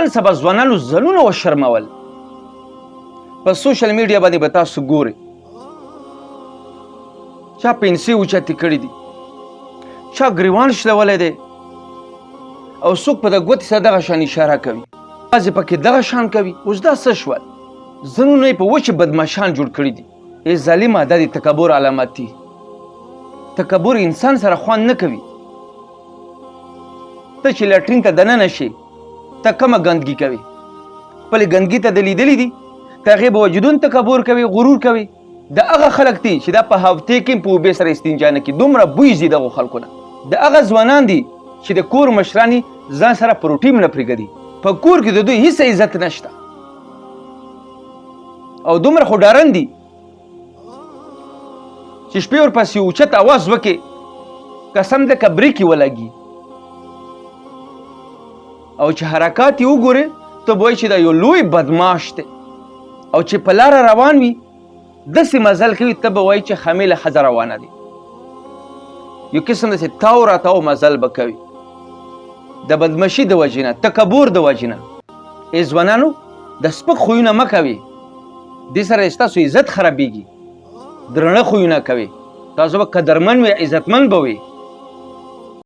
نن سبا ځوانانو ځلونه وشرمول. په سوشل میډیا باندې به تاسو ګورئ چا پنسې اوچتې کړي دي، چا ګریوان شلولی دی او څوک په د ګوتې سره دغه شان اشاره کوي، بعضې پکې دغه شان کوي. اوس دا څه شول؟ ځینونو یې په وچې بدماشان جوړ کړي دي. ای ظالمه دا د تکبر علامت دي. تکبر انسان سره خوند نه کوي. ته چې لټرین ته دننه شي ته کومه ګندګي کوي؟ خپلې ګندګي ته د لیدلي دي د هغې به وجودون تکبر کوي، غرور کوي. د هغه خلک دي چې دا په هفتې کې په اوبې سره استنجا نه کړي، دومره بوی ځي دغو خلکو نه. د هغه ځوانان دي چې د کور مشران ځان سره پروټین نه پرېږدي، په کور کې د دوی هېڅ عزت نشته او دومره خو ډارن دي چې شپې ورپسې اوچت اواز وکړي قسم ده که بریک یې ولګي او چې حرکات یې وګورې ته به وایي چې دا یو لوی بدماش دی او چې په لاره روان وي داسې مزل کوي ته به وایي چې خمیله ښځه روانه دی. یو قسم داسې تاو راتاو مزل به کوي د بدمشي د وجې نه، تکبر د وجې نه. ای ځوانانو د سپک خویونه مه کوئ، دې سره ستاسو عزت خرابېږي. درنه خویونه کوئ، تاسو به قدرمن وئ، عزتمند به وئ.